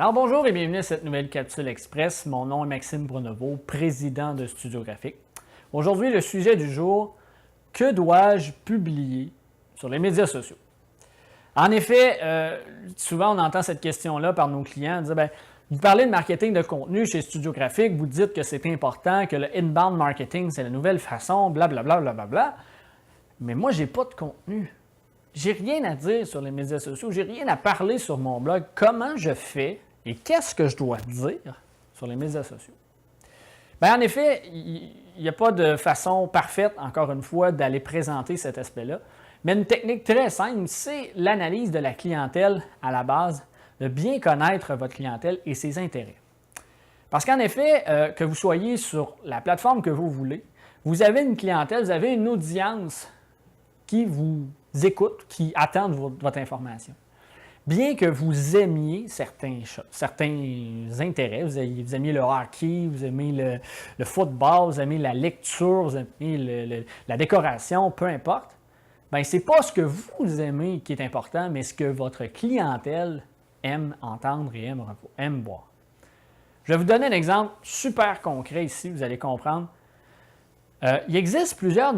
Alors bonjour et bienvenue à cette nouvelle capsule express. Mon nom est Maxime Bruneveau, président de Studio Graphique. Aujourd'hui, le sujet du jour, que dois-je publier sur les médias sociaux? En effet, souvent on entend cette question-là par nos clients, dire, vous parlez de marketing de contenu chez Studio Graphique, vous dites que c'est important, que le inbound marketing c'est la nouvelle façon, blablabla, blablabla. Mais moi, j'ai pas de contenu. J'ai rien à dire sur les médias sociaux, j'ai rien à parler sur mon blog. Comment je fais et qu'est-ce que je dois dire sur les médias sociaux? Bien, en effet, il n'y a pas de façon parfaite, encore une fois, d'aller présenter cet aspect-là. Mais une technique très simple, c'est l'analyse de la clientèle à la base, de bien connaître votre clientèle et ses intérêts. Parce qu'en effet, que vous soyez sur la plateforme que vous voulez, vous avez une clientèle, vous avez une audience qui vous écoute, qui attendent votre information. Bien que vous aimiez certains intérêts, vous aimiez le hockey, vous aimez le football, vous aimez la lecture, vous aimez la décoration, peu importe, bien, ce n'est pas ce que vous aimez qui est important, mais ce que votre clientèle aime entendre et aime voir. Je vais vous donner un exemple super concret ici, vous allez comprendre. Il existe plusieurs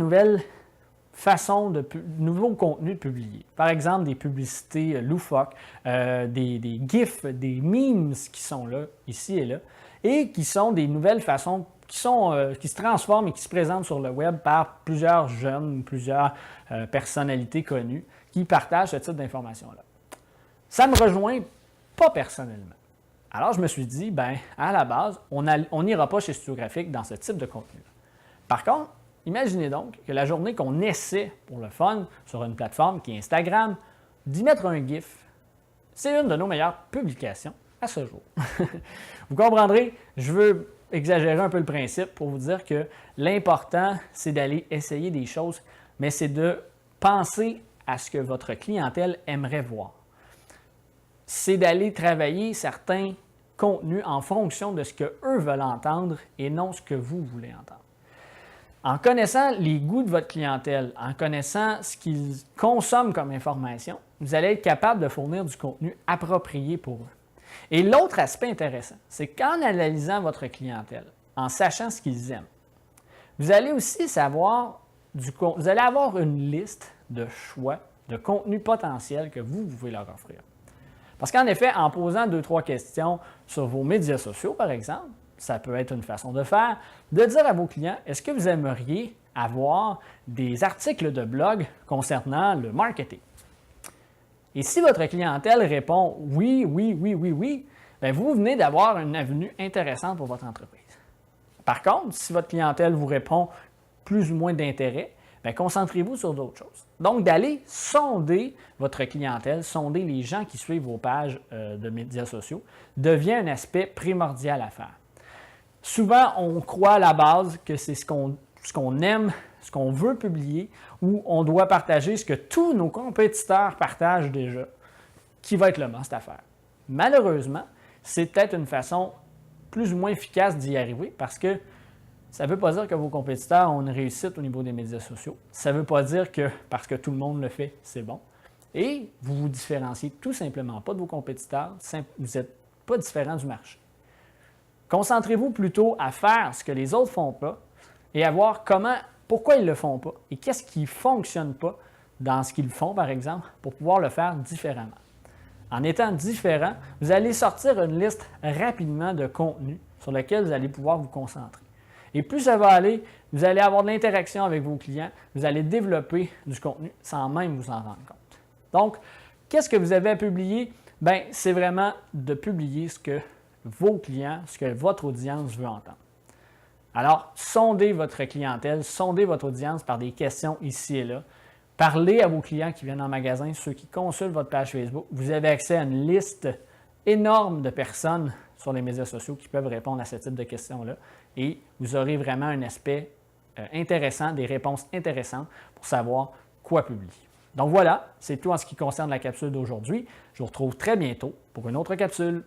nouveaux contenus publiés. Par exemple, des publicités loufoques, des GIFs, des memes qui sont là, ici et là, et qui sont des nouvelles façons qui se transforment et qui se présentent sur le web par plusieurs jeunes, plusieurs personnalités connues qui partagent ce type d'informations-là. Ça me rejoint pas personnellement. Alors, je me suis dit, à la base, on n'ira pas chez Studio Graphique dans ce type de contenu. Par contre, imaginez donc que la journée qu'on essaie pour le fun sur une plateforme qui est Instagram, d'y mettre un GIF, c'est une de nos meilleures publications à ce jour. Vous comprendrez, je veux exagérer un peu le principe pour vous dire que l'important, c'est d'aller essayer des choses, mais c'est de penser à ce que votre clientèle aimerait voir. C'est d'aller travailler certains contenus en fonction de ce qu'eux veulent entendre et non ce que vous voulez entendre. En connaissant les goûts de votre clientèle, en connaissant ce qu'ils consomment comme information, vous allez être capable de fournir du contenu approprié pour eux. Et l'autre aspect intéressant, c'est qu'en analysant votre clientèle, en sachant ce qu'ils aiment, vous allez aussi vous allez avoir une liste de choix, de contenu potentiel que vous pouvez leur offrir. Parce qu'en effet, en posant 2-3 questions sur vos médias sociaux, par exemple, ça peut être une façon de faire, de dire à vos clients, est-ce que vous aimeriez avoir des articles de blog concernant le marketing? Et si votre clientèle répond oui, bien vous venez d'avoir une avenue intéressante pour votre entreprise. Par contre, si votre clientèle vous répond plus ou moins d'intérêt, bien concentrez-vous sur d'autres choses. Donc, d'aller sonder votre clientèle, sonder les gens qui suivent vos pages de médias sociaux, devient un aspect primordial à faire. Souvent, on croit à la base que c'est ce qu'on aime, ce qu'on veut publier, ou on doit partager ce que tous nos compétiteurs partagent déjà, qui va être le must à faire. Malheureusement, c'est peut-être une façon plus ou moins efficace d'y arriver parce que ça ne veut pas dire que vos compétiteurs ont une réussite au niveau des médias sociaux. Ça ne veut pas dire que parce que tout le monde le fait, c'est bon. Et vous vous différenciez tout simplement pas de vos compétiteurs, vous n'êtes pas différent du marché. Concentrez-vous plutôt à faire ce que les autres ne font pas et à voir pourquoi ils ne le font pas et qu'est-ce qui ne fonctionne pas dans ce qu'ils font, par exemple, pour pouvoir le faire différemment. En étant différent, vous allez sortir une liste rapidement de contenus sur lesquels vous allez pouvoir vous concentrer. Et plus ça va aller, vous allez avoir de l'interaction avec vos clients, vous allez développer du contenu sans même vous en rendre compte. Donc, qu'est-ce que vous avez à publier? Bien, c'est vraiment de publier ce que vos clients, ce que votre audience veut entendre. Alors, sondez votre clientèle, sondez votre audience par des questions ici et là. Parlez à vos clients qui viennent en magasin, ceux qui consultent votre page Facebook. Vous avez accès à une liste énorme de personnes sur les médias sociaux qui peuvent répondre à ce type de questions-là. Et vous aurez vraiment un aspect intéressant, des réponses intéressantes pour savoir quoi publier. Donc voilà, c'est tout en ce qui concerne la capsule d'aujourd'hui. Je vous retrouve très bientôt pour une autre capsule.